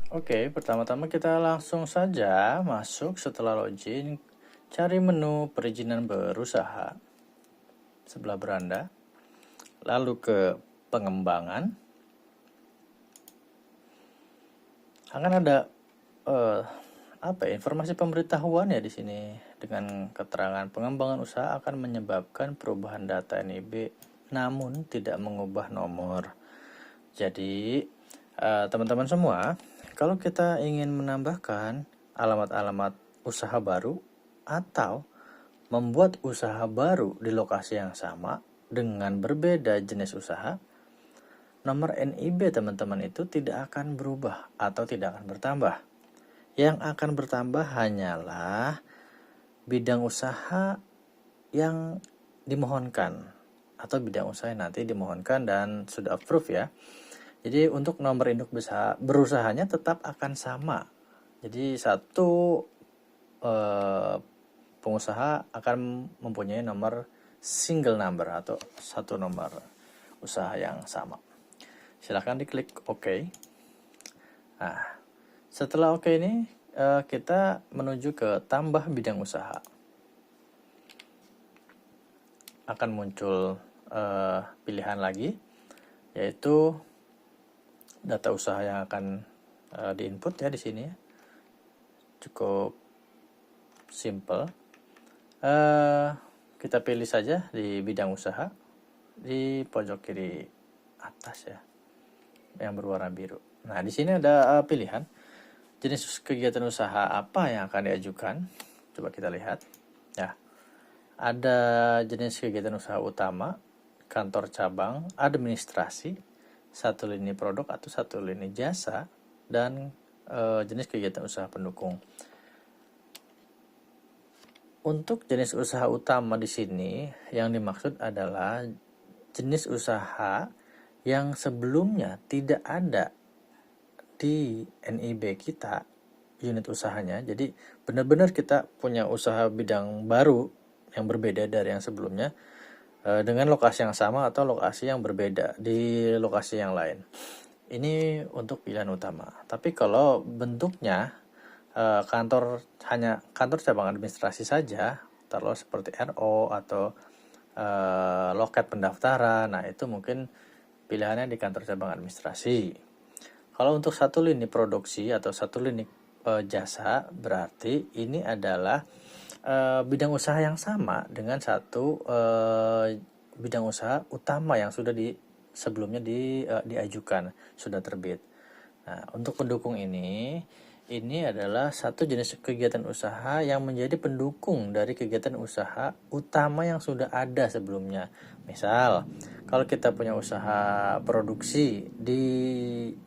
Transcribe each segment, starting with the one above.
Oke, pertama-tama kita langsung saja masuk setelah login, cari menu perizinan berusaha sebelah beranda, lalu ke pengembangan. Akan ada informasi pemberitahuan ya di sini dengan keterangan pengembangan usaha akan menyebabkan perubahan data NIB namun tidak mengubah nomor. Jadi teman-teman semua, kalau kita ingin menambahkan alamat-alamat usaha baru atau membuat usaha baru di lokasi yang sama dengan berbeda jenis usaha, nomor NIB teman-teman itu tidak akan berubah atau tidak akan bertambah. Yang akan bertambah hanyalah bidang usaha yang dimohonkan atau bidang usaha yang nanti dimohonkan dan sudah approve ya. Jadi untuk nomor induk berusahanya tetap akan sama. Jadi satu pengusaha akan mempunyai nomor single number atau satu nomor usaha yang sama. Silahkan diklik OK. Nah, setelah OK ini kita menuju ke tambah bidang usaha. Akan muncul pilihan lagi, yaitu data usaha yang akan diinput ya di sini. Cukup simple. Kita pilih saja di bidang usaha di pojok kiri atas ya, yang berwarna biru. Nah, di sini ada pilihan jenis kegiatan usaha apa yang akan diajukan. Coba kita lihat. Ya, ada jenis kegiatan usaha utama, kantor cabang, administrasi, satu lini produk atau satu lini jasa, dan jenis kegiatan usaha pendukung. Untuk jenis usaha utama di sini yang dimaksud adalah jenis usaha yang sebelumnya tidak ada di NIB kita, unit usahanya. Jadi benar-benar kita punya usaha bidang baru yang berbeda dari yang sebelumnya dengan lokasi yang sama atau lokasi yang berbeda di lokasi yang lain. Ini untuk pilihan utama. Tapi kalau bentuknya kantor cabang administrasi saja, taruh seperti RO atau loket pendaftaran, nah itu mungkin pilihannya di kantor cabang administrasi. Kalau untuk satu lini produksi atau satu lini jasa, berarti ini adalah bidang usaha yang sama dengan satu bidang usaha utama yang sudah sebelumnya diajukan, sudah terbit. Nah, untuk pendukung ini adalah satu jenis kegiatan usaha yang menjadi pendukung dari kegiatan usaha utama yang sudah ada sebelumnya. Misal, kalau kita punya usaha produksi di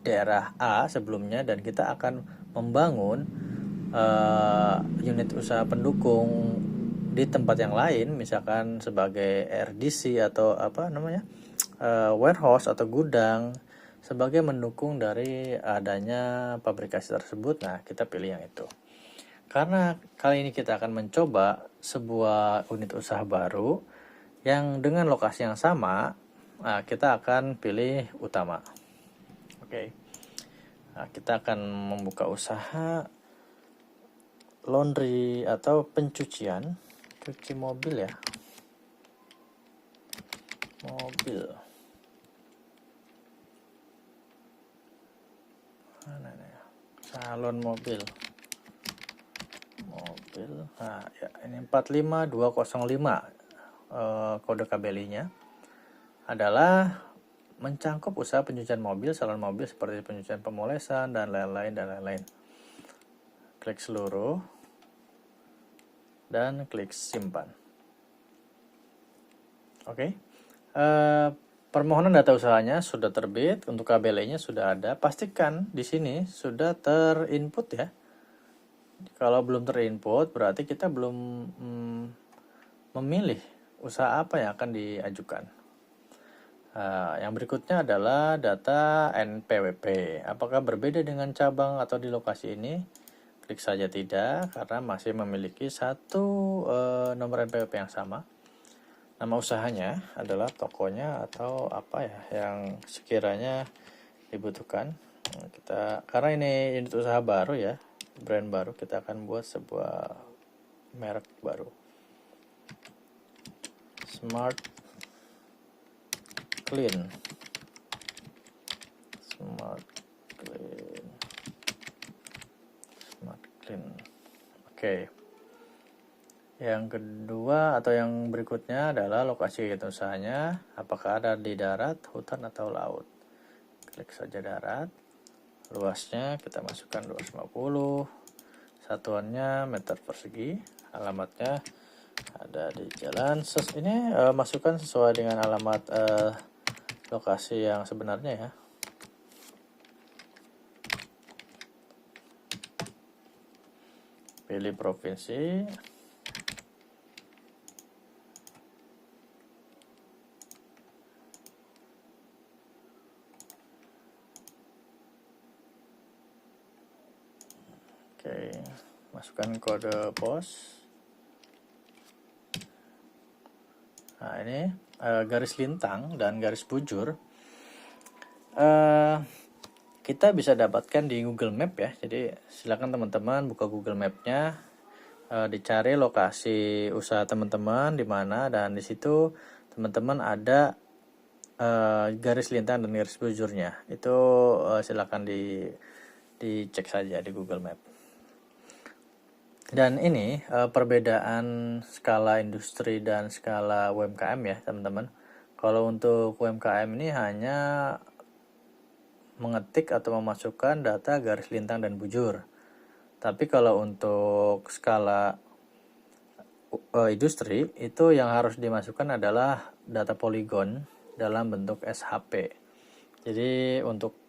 daerah A sebelumnya dan kita akan membangun unit usaha pendukung di tempat yang lain, misalkan sebagai RDC atau warehouse atau gudang, sebagai mendukung dari adanya pabrikasi tersebut. Nah, kita pilih yang itu. Karena kali ini kita akan mencoba sebuah unit usaha baru yang dengan lokasi yang sama, nah, kita akan pilih utama. Oke. Nah, kita akan membuka usaha laundry atau pencucian, cuci mobil ya. Mobil. Mana nih? Salon mobil. Nah, ya, ini 45205 kode KBLI-nya adalah mencangkup usaha pencucian mobil, salon mobil seperti pencucian pemolesan dan lain-lain. Klik seluruh dan klik simpan. Oke. Permohonan data usahanya sudah terbit, untuk KBLI-nya sudah ada. Pastikan di sini sudah terinput ya. Kalau belum terinput berarti kita belum memilih usaha apa yang akan diajukan. Yang berikutnya adalah data NPWP. Apakah berbeda dengan cabang atau di lokasi ini? Klik saja tidak, karena masih memiliki satu nomor NPWP yang sama. Nama usahanya adalah tokonya atau apa ya yang sekiranya dibutuhkan. Karena ini unit usaha baru ya, brand baru, kita akan buat sebuah merek baru, Smart Clean. Oke. Yang kedua atau yang berikutnya adalah lokasi kegiatan usahanya, apakah ada di darat, hutan, atau laut. Klik saja darat. Luasnya kita masukkan 250, satuannya meter persegi, alamatnya ada di jalan. Ini masukkan sesuai dengan alamat lokasi yang sebenarnya ya. Pilih provinsi. Oke, masukkan kode pos. Nah, ini garis lintang dan garis bujur kita bisa dapatkan di Google Map ya. Jadi silakan teman-teman buka Google Map-nya, dicari lokasi usaha teman-teman di mana, dan di situ teman-teman ada garis lintang dan garis bujurnya. Itu silakan dicek saja di Google Map. Dan ini perbedaan skala industri dan skala UMKM ya teman-teman. Kalau untuk UMKM ini hanya mengetik atau memasukkan data garis lintang dan bujur. Tapi kalau untuk skala industri itu yang harus dimasukkan adalah data poligon dalam bentuk SHP. Jadi untuk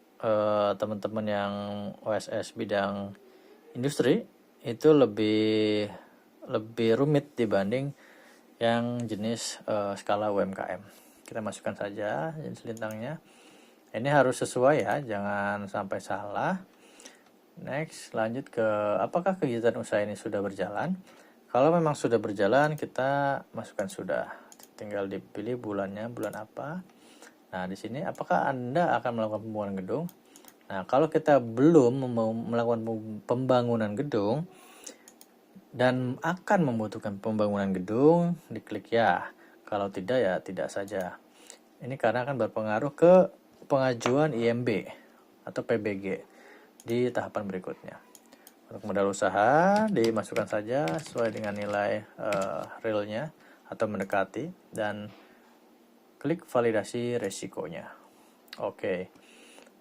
teman-teman yang OSS bidang industri itu lebih rumit dibanding yang jenis skala UMKM. Kita masukkan saja jenis lintangnya. Ini harus sesuai ya, jangan sampai salah. Next, lanjut ke apakah kegiatan usaha ini sudah berjalan. Kalau memang sudah berjalan, kita masukkan sudah. Tinggal dipilih bulannya, bulan apa. Nah, di sini apakah Anda akan melakukan pembangunan gedung? Nah, kalau kita belum melakukan pembangunan gedung dan akan membutuhkan pembangunan gedung, diklik ya. Kalau tidak ya tidak saja. Ini karena akan berpengaruh ke pengajuan IMB atau PBG di tahapan berikutnya. Untuk modal usaha dimasukkan saja sesuai dengan nilai realnya atau mendekati, dan klik validasi resikonya. Oke.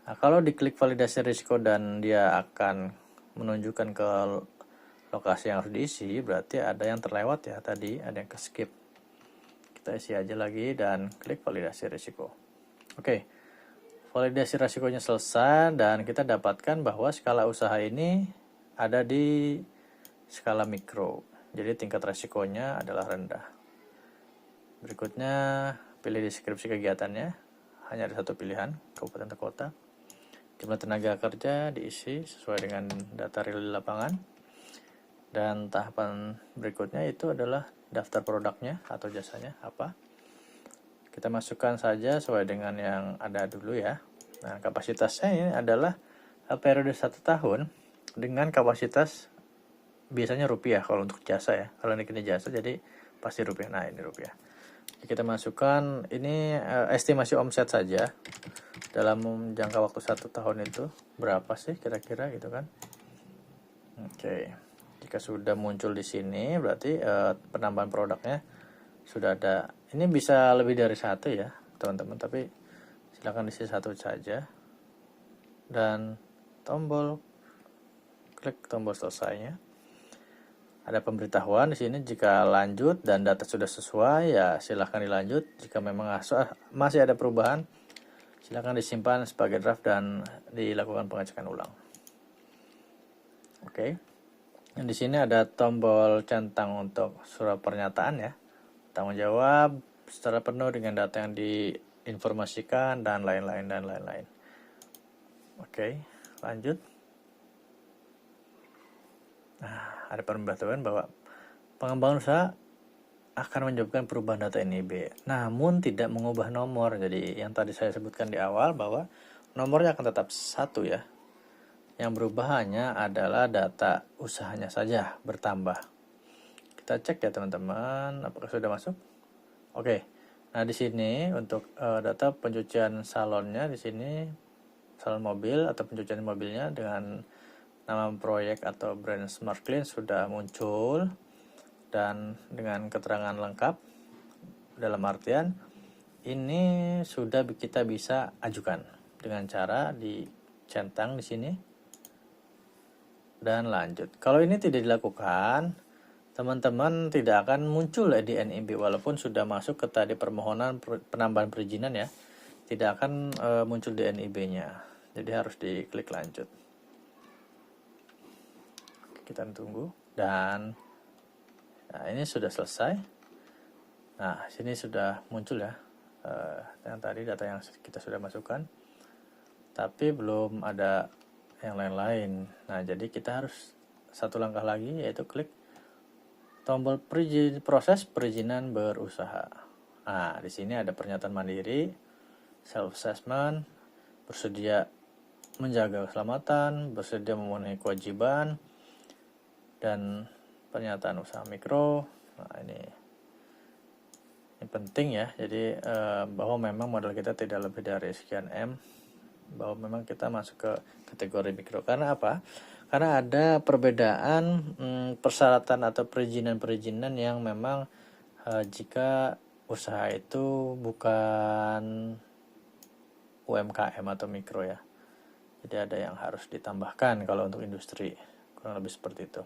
Nah, kalau diklik validasi risiko dan dia akan menunjukkan ke lokasi yang harus diisi, berarti ada yang terlewat ya tadi, ada yang ke skip. Kita isi aja lagi dan klik validasi risiko. Oke, validasi risikonya selesai dan kita dapatkan bahwa skala usaha ini ada di skala mikro. Jadi tingkat risikonya adalah rendah. Berikutnya pilih deskripsi kegiatannya, hanya ada satu pilihan, kabupaten atau kota. Jumlah tenaga kerja diisi sesuai dengan data real di lapangan. Dan tahapan berikutnya itu adalah daftar produknya atau jasanya apa. Kita masukkan saja sesuai dengan yang ada dulu ya. Nah, kapasitasnya ini adalah periode 1 tahun dengan kapasitas biasanya rupiah kalau untuk jasa ya. Kalau ini jasa jadi pasti rupiah. Nah, ini rupiah. Jadi kita masukkan ini estimasi omset saja. Dalam jangka waktu 1 tahun itu berapa sih kira-kira gitu kan. Oke, jika sudah muncul di sini berarti penambahan produknya sudah ada. Ini bisa lebih dari satu ya teman-teman, tapi silakan isi satu saja dan klik tombol selesainya. Ada pemberitahuan di sini, jika lanjut dan data sudah sesuai ya silahkan dilanjut. Jika memang masih ada perubahan, silakan disimpan sebagai draft dan dilakukan pengecekan ulang. Oke. Dan di sini ada tombol centang untuk surat pernyataan ya. Tanggung jawab secara penuh dengan data yang diinformasikan dan lain-lain. Oke, lanjut. Nah, ada pemberitahuan bahwa pengembangan usaha akan menyebabkan perubahan data NIB, namun tidak mengubah nomor. Jadi yang tadi saya sebutkan di awal bahwa nomornya akan tetap 1 ya. Yang berubah hanya adalah data usahanya saja bertambah. Kita cek ya teman-teman, apakah sudah masuk? Oke. Nah, di sini untuk data pencucian salonnya, di sini salon mobil atau pencucian mobilnya dengan nama proyek atau brand Smart Clean sudah muncul dan dengan keterangan lengkap, dalam artian ini sudah kita bisa ajukan dengan cara dicentang di sini dan lanjut. Kalau ini tidak dilakukan, teman-teman tidak akan muncul di NIB walaupun sudah masuk ke tadi permohonan penambahan perizinan ya, tidak akan muncul di NIB-nya. Jadi harus diklik lanjut. Kita tunggu dan nah, ini sudah selesai. Nah, sini sudah muncul ya yang tadi data yang kita sudah masukkan, tapi belum ada yang lain-lain. Nah, jadi kita harus satu langkah lagi, yaitu klik tombol proses perizinan berusaha. Nah, di sini ada pernyataan mandiri, self assessment, bersedia menjaga keselamatan, bersedia memenuhi kewajiban, dan pernyataan usaha mikro. Nah, ini penting ya. Jadi bahwa memang modal kita tidak lebih dari sekian M, bahwa memang kita masuk ke kategori mikro. Karena apa? Karena ada perbedaan persyaratan atau perizinan-perizinan yang memang jika usaha itu bukan UMKM atau mikro ya. Jadi ada yang harus ditambahkan kalau untuk industri, kurang lebih seperti itu.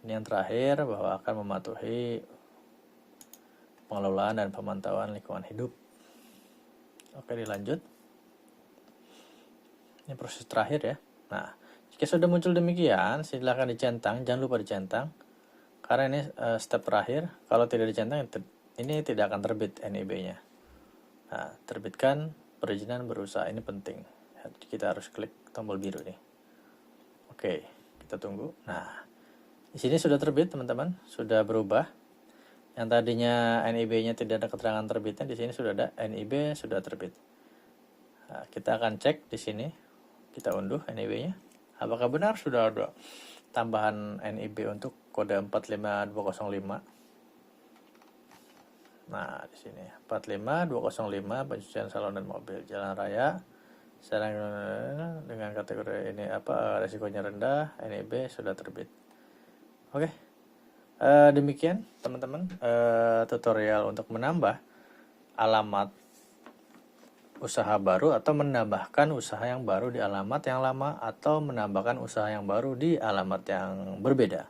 Ini yang terakhir, bahwa akan mematuhi pengelolaan dan pemantauan lingkungan hidup. Oke, dilanjut. Ini proses terakhir ya. Nah, jika sudah muncul demikian, silakan dicentang, jangan lupa dicentang. Karena ini step terakhir, kalau tidak dicentang ini tidak akan terbit NIB-nya. Nah, terbitkan perizinan berusaha, ini penting. Kita harus klik tombol biru nih. Oke, kita tunggu. Nah, di sini sudah terbit teman-teman, sudah berubah. Yang tadinya NIB-nya tidak ada keterangan terbitnya, di sini sudah ada NIB sudah terbit. Nah, kita akan cek di sini, kita unduh NIB-nya. Apakah benar sudah ada tambahan NIB untuk kode 45205? Nah, di sini 45205 pencucian salon dan mobil jalan raya. Sekarang dengan kategori ini resikonya rendah, NIB sudah terbit. Oke. Demikian teman-teman tutorial untuk menambah alamat usaha baru atau menambahkan usaha yang baru di alamat yang lama atau menambahkan usaha yang baru di alamat yang berbeda.